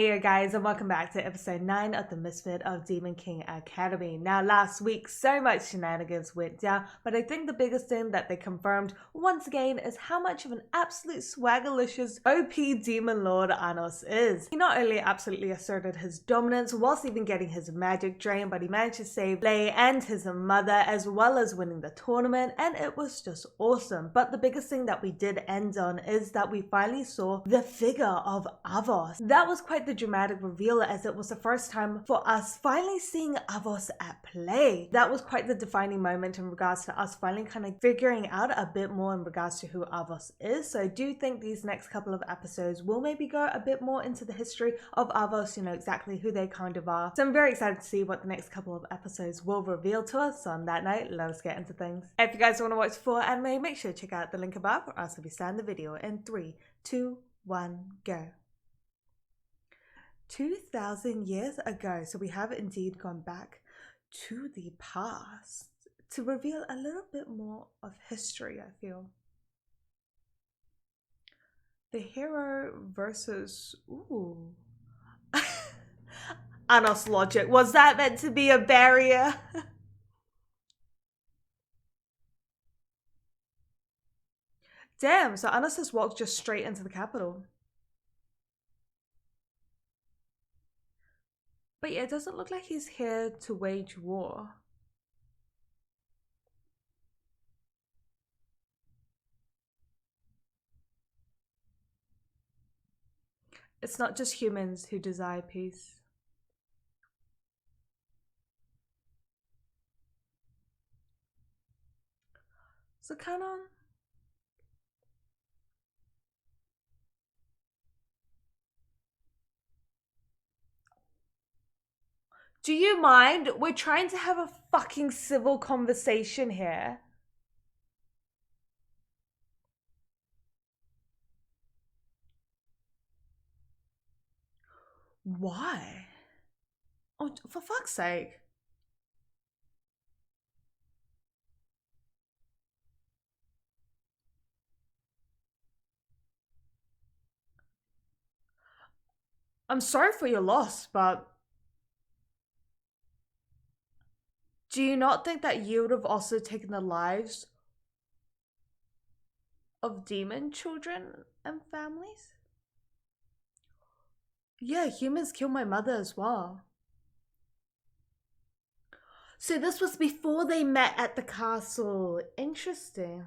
Hey guys, and welcome back to episode 9 of the Misfit of Demon King Academy. Now last week so much shenanigans went down, but I think the biggest thing that they confirmed once again is how much of an absolute swaggerlicious OP demon lord Arnos is. He not only absolutely asserted his dominance whilst even getting his magic drained, but he managed to save Welle and his mother as well as winning the tournament, and it was just awesome. But the biggest thing that we did end on is that we finally saw the figure of Avos. That was quite the dramatic reveal, as it was the first time for us finally seeing Avos at play. That was quite the defining moment in regards to us finally kind of figuring out a bit more in regards to who Avos is. So I do think these next couple of episodes will maybe go a bit more into the history of Avos, you know, exactly who they kind of are. So I'm very excited to see what the next couple of episodes will reveal to us. So on that note, let us get into things. If you guys want to watch full anime, make sure to check out the link above, or else I'll be starting the video in 3, 2, 1, go. 2,000 years ago, so we have indeed gone back to the past to reveal a little bit more of history, I feel. The hero versus, ooh. Arnos logic, was that meant to be a barrier? Damn, so Arnos has walked just straight into the capital. But yeah, it doesn't look like he's here to wage war. It's not just humans who desire peace. So Canon. Do you mind? We're trying to have a fucking civil conversation here. Why? Oh, for fuck's sake. I'm sorry for your loss, but do you not think that you would have also taken the lives of demon children and families? Yeah, humans killed my mother as well. So this was before they met at the castle. Interesting.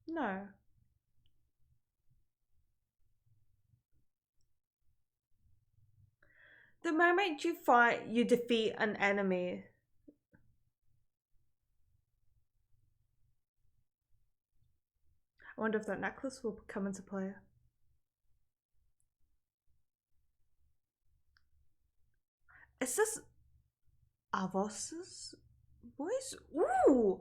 No. The moment you defeat an enemy. I wonder if that necklace will come into play. Is this Avos's voice? Ooh!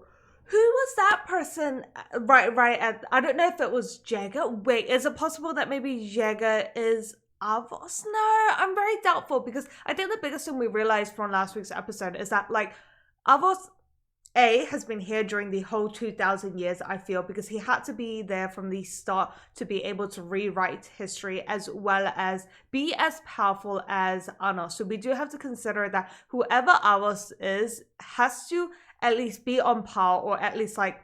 Who was that person? Right at, I don't know if it was Jagger. Wait, is it possible that maybe Jagger is Avos? No, I'm very doubtful, because I think the biggest thing we realized from last week's episode is that, like, Avos has been here during the whole 2,000 years, I feel, because he had to be there from the start to be able to rewrite history as well as be as powerful as Arnos. So we do have to consider that whoever Arnos is has to at least be on par, or at least like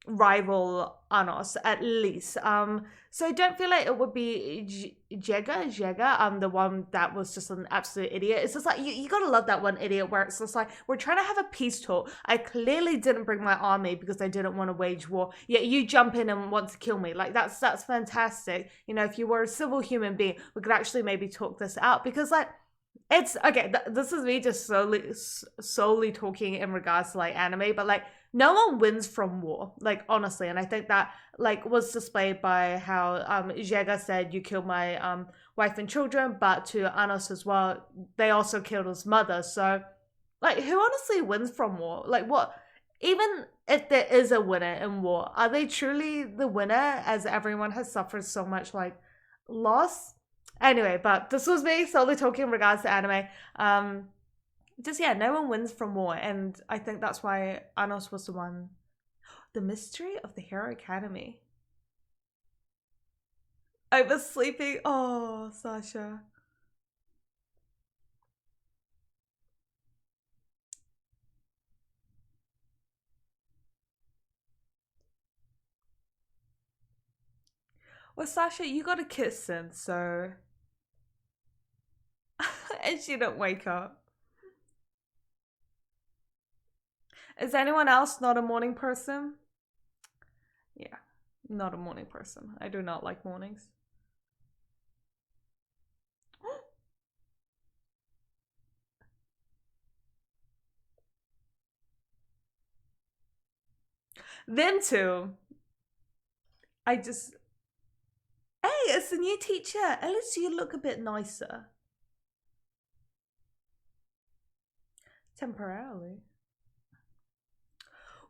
rival Arnos at least. So I don't feel like it would be Jega, the one that was just an absolute idiot. It's just like, you gotta love that one idiot where it's just like, we're trying to have a peace talk. I clearly didn't bring my army because I didn't want to wage war, yet you jump in and want to kill me. Like, that's fantastic. You know, if you were a civil human being, we could actually maybe talk this out, because like, it's okay, this is me just solely talking in regards to like anime, but like, no one wins from war, like, honestly. And I think that like was displayed by how Jega said, you killed my wife and children, but to Arnos as well, they also killed his mother. So like, who honestly wins from war? Like, what, even if there is a winner in war, are they truly the winner, as everyone has suffered so much like loss? Anyway, but this was me solely talking in regards to anime. Just yeah, no one wins from war, and I think that's why Arnos was the one. The mystery of the Hero Academy. I was sleeping. Oh, Sasha. Well, Sasha, you got a kiss in, so. And she didn't wake up. Is anyone else not a morning person? Yeah, not a morning person. I do not like mornings. Then too, I just. Hey, it's a new teacher. At least you look a bit nicer. Temporarily.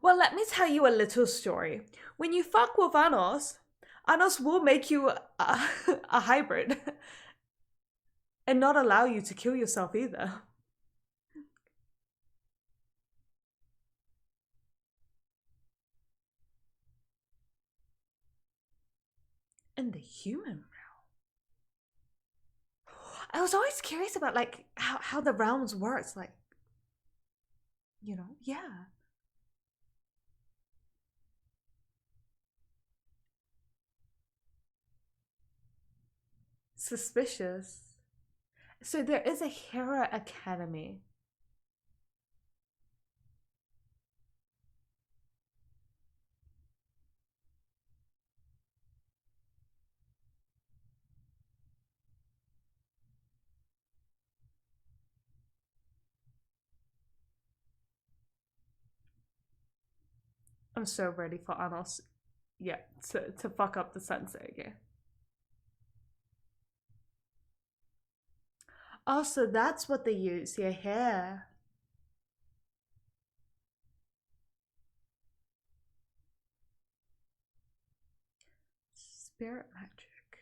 Well, let me tell you a little story. When you fuck with Arnos, Arnos will make you a hybrid and not allow you to kill yourself either. In the human realm. I was always curious about like how the realms works, like yeah. Suspicious. So there is a Hera Academy. I'm so ready for Arnos, yeah, to fuck up the sensei again. Oh, so that's what they use, your hair. Spirit magic.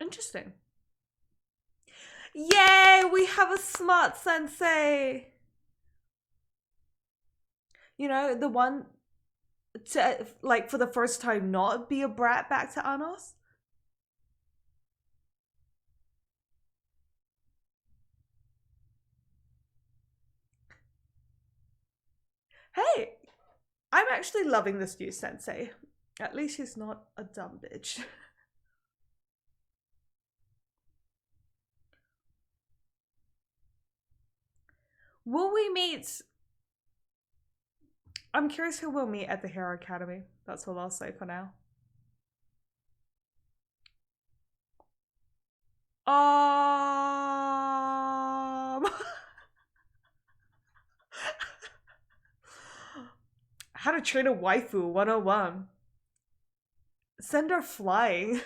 Interesting. Yay, we have a smart sensei. You know, the one to, like, for the first time not be a brat back to Arnos. Hey, I'm actually loving this new sensei. At least he's not a dumb bitch. Will we meet? I'm curious who we'll meet at the Hero Academy. That's all I'll say for now. How to train a waifu 101. Send her flying.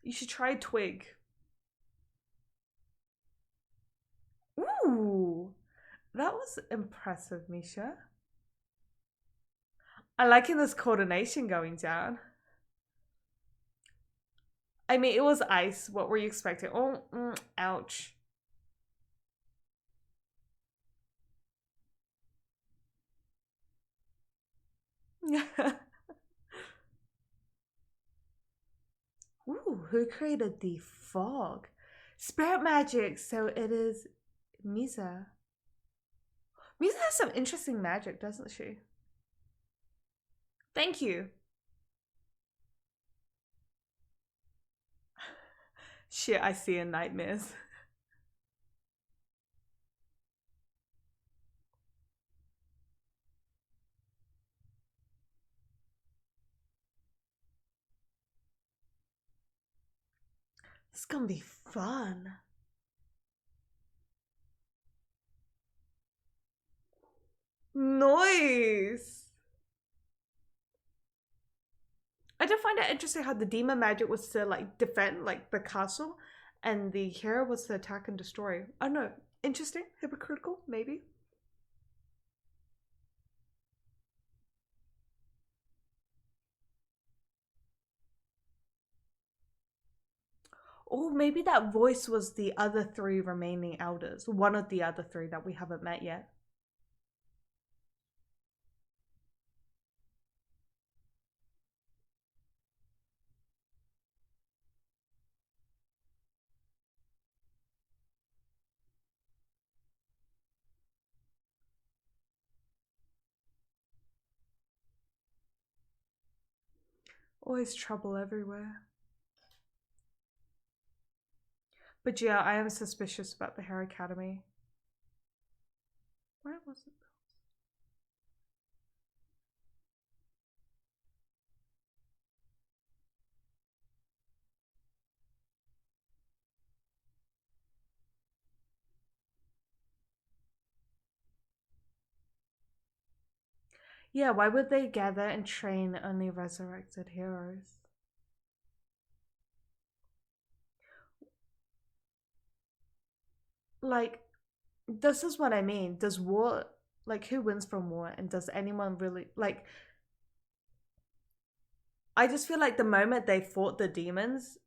You should try Twig. Ooh, that was impressive, Misha. I liking this coordination going down. I mean, it was ice. What were you expecting? Oh, ouch. Ooh, who created the fog? Spirit magic, so it is Misa. Misa has some interesting magic, doesn't she? Thank you. Shit, I see in nightmares. This is gonna be fun. Nice. I did find it interesting how the demon magic was to like defend like the castle, and the hero was to attack and destroy. I don't know. Interesting, hypocritical, maybe. Or maybe that voice was the other three remaining elders. One of the other three that we haven't met yet. Always trouble everywhere. But yeah, I am suspicious about the Hair Academy. Where was it? Yeah, why would they gather and train only resurrected heroes? Like, this is what I mean. Does war, like, who wins from war? And does anyone really, like, I just feel like the moment they fought the demons,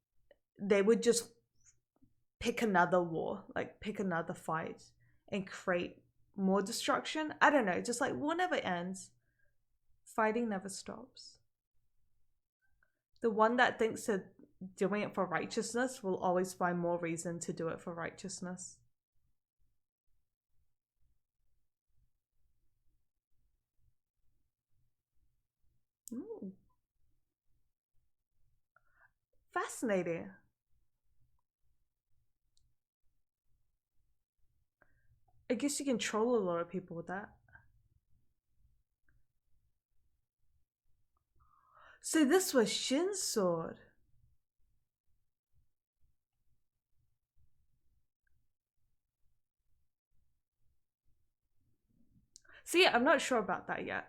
they would just pick another war, like, pick another fight and create more destruction. I don't know, just like war never ends. Fighting never stops. The one that thinks that doing it for righteousness will always find more reason to do it for righteousness. Ooh. Fascinating. I guess you can troll a lot of people with that. So this was Shin's sword. See, I'm not sure about that yet.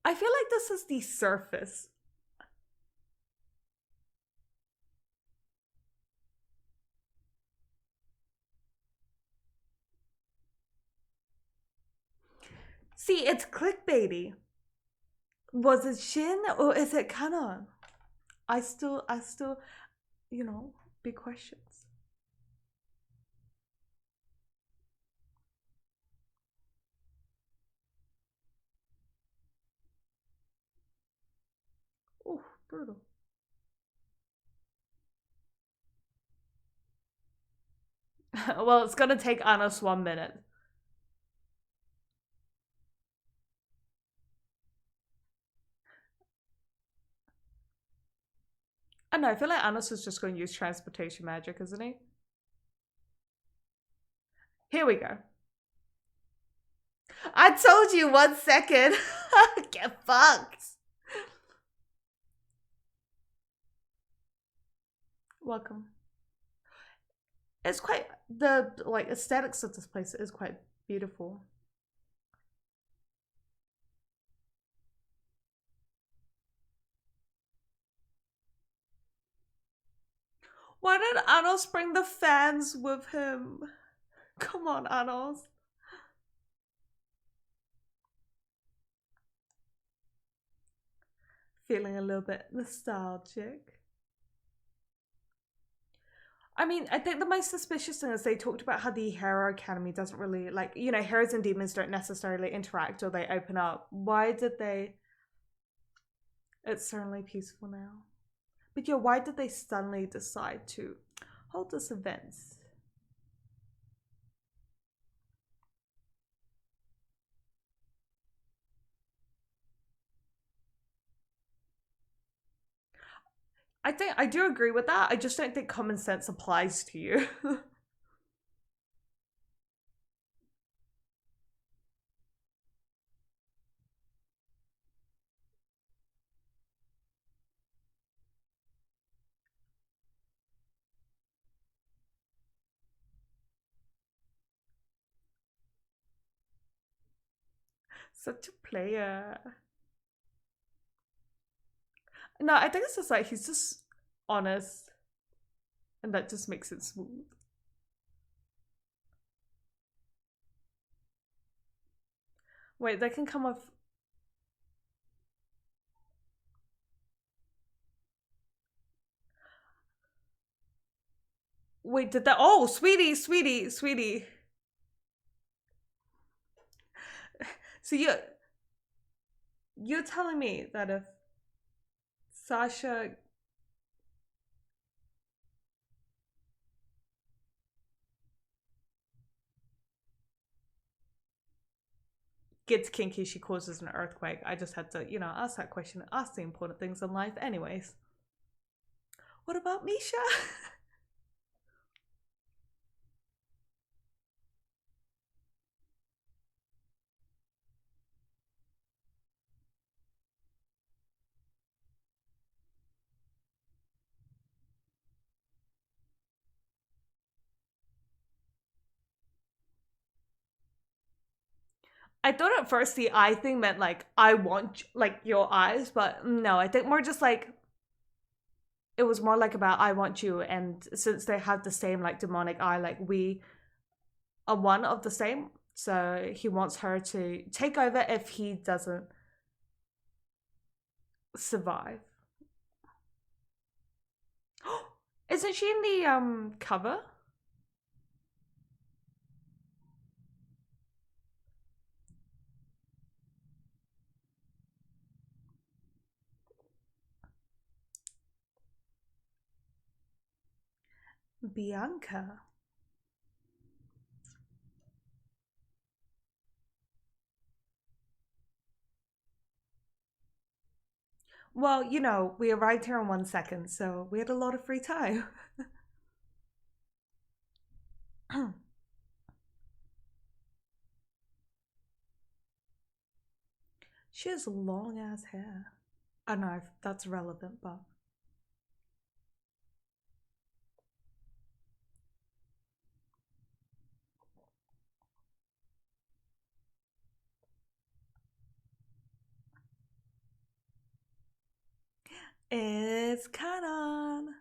I feel like this is the surface. See, it's clickbaity. Was it Shin or is it canon? I still, you know, big questions. Oh, brutal. Well, it's gonna take Arnos 1 minute. I know, I feel like Arnos is just going to use transportation magic, isn't he? Here we go. I told you 1 second. Get fucked. Welcome. It's quite, the like aesthetics of this place is quite beautiful. Why did Arnos bring the fans with him? Come on, Arnos. Feeling a little bit nostalgic. I mean, I think the most suspicious thing is they talked about how the Hero Academy doesn't really, like, you know, heroes and demons don't necessarily interact or they open up. Why did they? It's certainly peaceful now. But yeah, why did they suddenly decide to hold this event? I think I do agree with that. I just don't think common sense applies to you. Such a player. No, I think it's just like he's just honest, and that just makes it smooth. Wait, they can come off. Wait, did that? Oh, sweetie, sweetie, sweetie. So you're telling me that if Sasha gets kinky, she causes an earthquake. I just had to, ask that question, ask the important things in life. Anyways, what about Misha? I thought at first the eye thing meant like I want like your eyes, but no, I think more just like it was more like about I want you, and since they have the same like demonic eye, like we are one of the same, so he wants her to take over if he doesn't survive. Isn't she in the cover? Bianca. Well, we arrived here in 1 second, so we had a lot of free time. She has long ass hair. I don't know if that's relevant, but it's canon.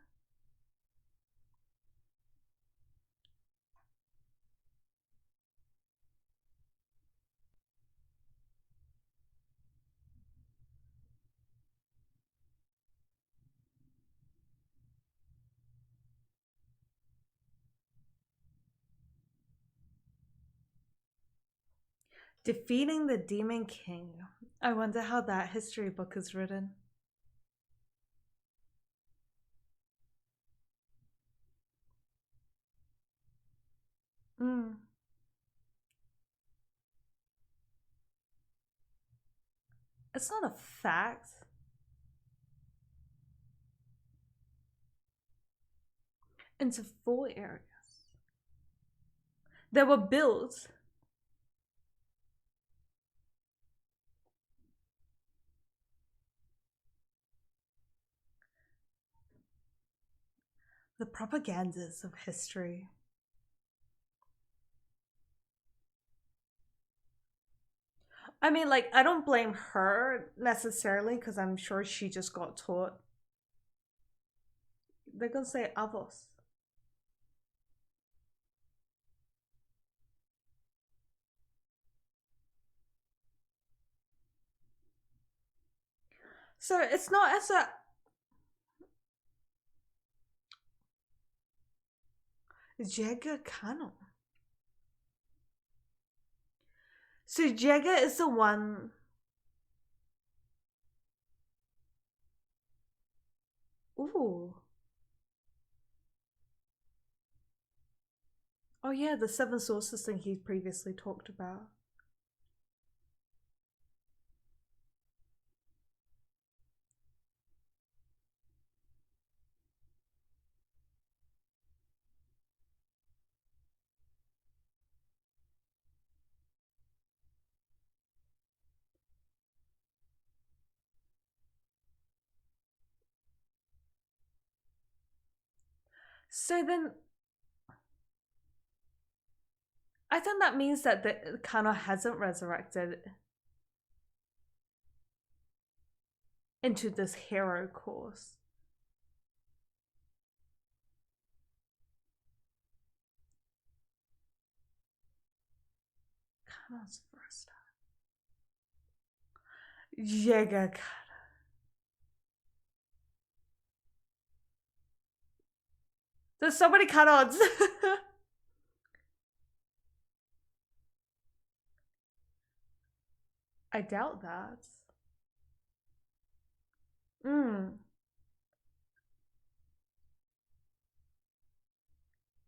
Defeating the Demon King. I wonder how that history book is written. Mm. It's not a fact. Into 4 areas. They were built. The propagandas of history. I mean, like, I don't blame her necessarily because I'm sure she just got taught. They're gonna say avos. So it's not as a. Jega Kano. So Jega is the one. Ooh. Oh yeah, the seven sources thing he previously talked about. So then I think that means that the Kano hasn't resurrected into this hero course. Kano's first time. Jaeger. There's so many canons. I doubt that.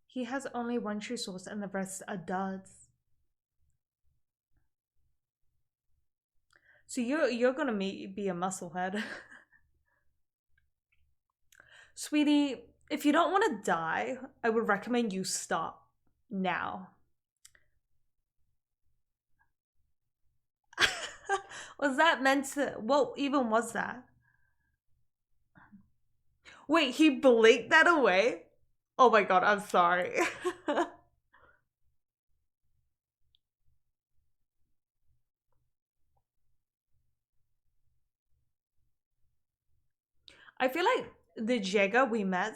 He has only one true source and the rest are duds. So you're gonna be a musclehead. Sweetie, if you don't want to die, I would recommend you stop now. Was that meant to, what even was that? Wait, he blinked that away? Oh my god, I'm sorry. I feel like the Jaeger we met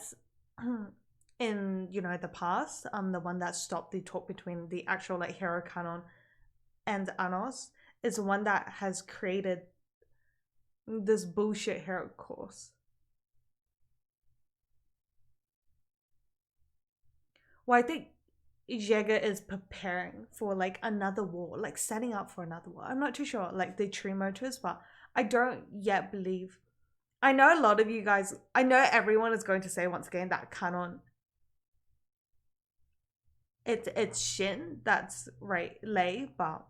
in, you know, the past, the one that stopped the talk between the actual like hero canon and Arnos, is the one that has created this bullshit hero course. Well, I think Jaeger is preparing for like another war, like setting up for another war. I'm not too sure, like the true motives, but I don't yet believe. I know a lot of you guys, I know everyone is going to say once again that canon, it's Shin, that's right, Lei, but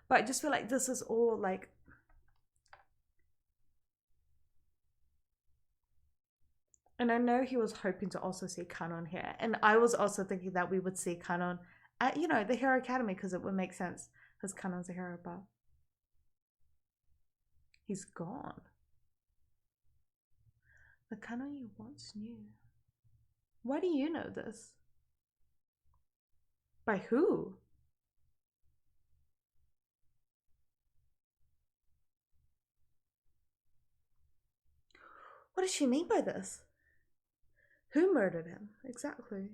I just feel like this is all like, and I know he was hoping to also see canon here, and I was also thinking that we would see canon at, you know, the Hero Academy, because it would make sense because canon's a hero, but he's gone. The canon you once knew. Why do you know this? By who? What does she mean by this? Who murdered him? Exactly.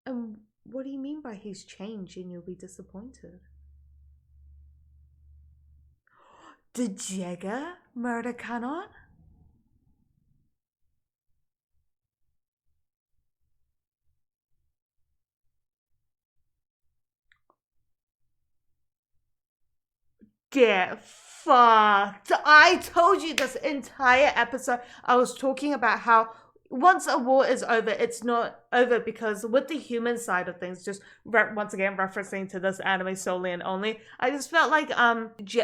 And what do you mean by he's changed and you'll be disappointed? Did Jaeger murder Canon? Get fucked. I told you this entire episode. I was talking about how once a war is over, it's not over, because with the human side of things, just once again referencing to this anime solely and only, I just felt like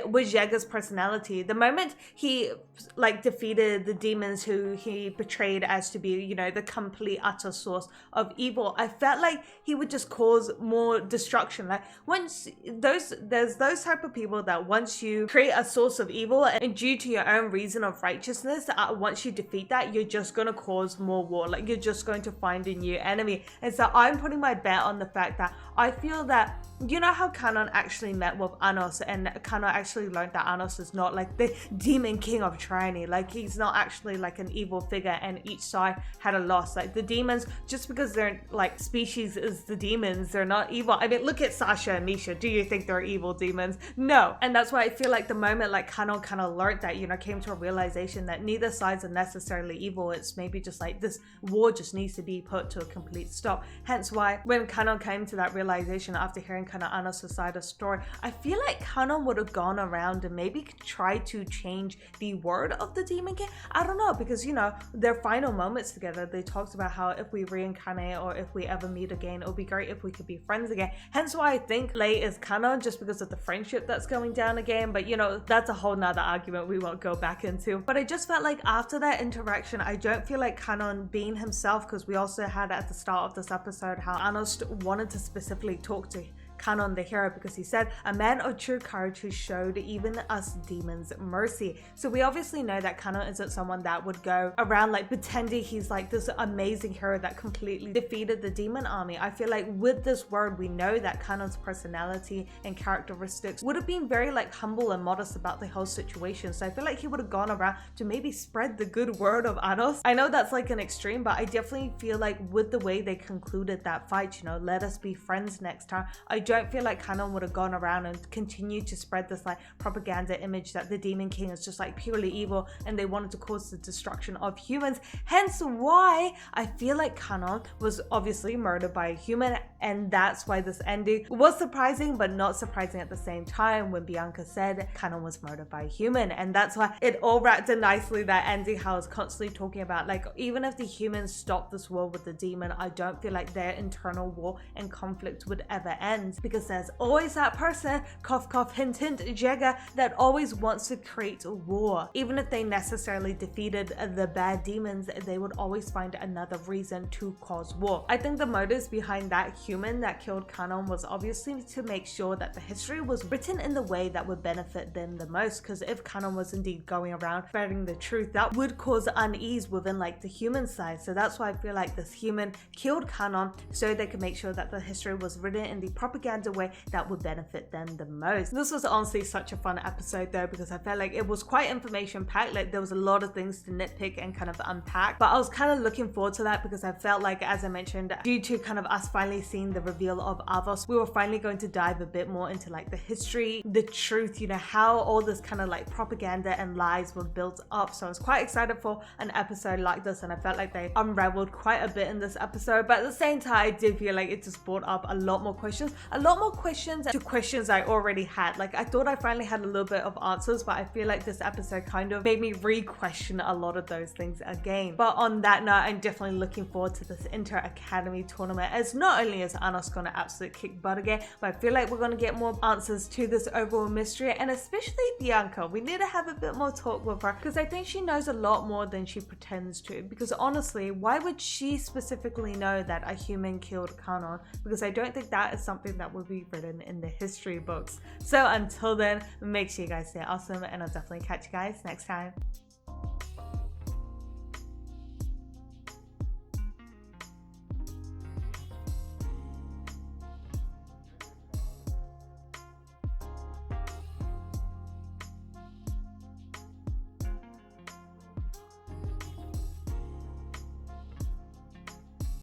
with Jaeger's personality, the moment he like defeated the demons who he portrayed as to be, you know, the complete utter source of evil, I felt like he would just cause more destruction. Like once there's those type of people that once you create a source of evil and due to your own reason of righteousness, once you defeat that, you're just gonna cause more war. Like you're just going to find a new enemy. And so I'm putting my bet on the fact that I feel that, you know how Canon actually met with Arnos, and Canon actually learned that Arnos is not like the demon king of tyranny. Like he's not actually like an evil figure, and each side had a loss. Like the demons, just because they're like species is the demons, they're not evil. I mean, look at Sasha and Misha. Do you think they're evil demons? No. And that's why I feel like the moment like Canon kind of learned that, you know, came to a realization that neither sides are necessarily evil. It's maybe just like this war just needs to be put to a complete stop. Hence why when Canon came to that realization after hearing kind of Arnos' side of the story, I feel like Canon would have gone around and maybe tried to change the word of the Demon King. I don't know, because you know, their final moments together, they talked about how if we reincarnate or if we ever meet again, it would be great if we could be friends again. Hence why I think Lei is Canon, just because of the friendship that's going down again. But you know, that's a whole nother argument we won't go back into. But I just felt like after that interaction, I don't feel like Canon being himself, because we also had at the start of this episode how Arnos wanted to specifically talk to Kanon the hero because he said, "A man of true courage who showed even us demons mercy." So we obviously know that Kanon isn't someone that would go around like pretending he's like this amazing hero that completely defeated the demon army. I feel like with this word, we know that Kanon's personality and characteristics would have been very like humble and modest about the whole situation. So I feel like he would have gone around to maybe spread the good word of Arnos. I know that's like an extreme, but I definitely feel like with the way they concluded that fight, you know, let us be friends next time, I don't feel like Kanon would have gone around and continued to spread this like propaganda image that the Demon King is just like purely evil and they wanted to cause the destruction of humans. Hence why I feel like Kanon was obviously murdered by a human, and that's why this ending was surprising but not surprising at the same time when Bianca said Kanon was murdered by a human. And that's why it all wrapped in nicely, that ending, how I was constantly talking about like even if the humans stop this war with the demon, I don't feel like their internal war and conflict would ever end, because there's always that person, cough cough hint hint, Jagger, that always wants to create a war. Even if they necessarily defeated the bad demons, they would always find another reason to cause war. I think the motives behind that human that killed Kanon was obviously to make sure that the history was written in the way that would benefit them the most, because if Kanon was indeed going around spreading the truth, that would cause unease within like the human side. So that's why I feel like this human killed Kanon so they could make sure that the history was written in the propaganda way that would benefit them the most. This was honestly such a fun episode though, because I felt like it was quite information packed. Like there was a lot of things to nitpick and kind of unpack, but I was kind of looking forward to that because I felt like, as I mentioned, due to kind of us finally seeing the reveal of Avos, we were finally going to dive a bit more into like the history, the truth, you know, how all this kind of like propaganda and lies were built up. So I was quite excited for an episode like this, and I felt like they unraveled quite a bit in this episode, but at the same time I did feel like it just brought up a lot more questions to questions I already had. Like I thought I finally had a little bit of answers, but I feel like this episode kind of made me re-question a lot of those things again. But on that note, I'm definitely looking forward to this Inter Academy tournament, as not only is Arnos gonna absolutely kick butt again, but I feel like we're gonna get more answers to this overall mystery, and especially Bianca. We need to have a bit more talk with her because I think she knows a lot more than she pretends to, because honestly, why would she specifically know that a human killed Kanon? Because I don't think that is something that would be written in the history books. So until then, make sure you guys stay awesome, and I'll definitely catch you guys next time.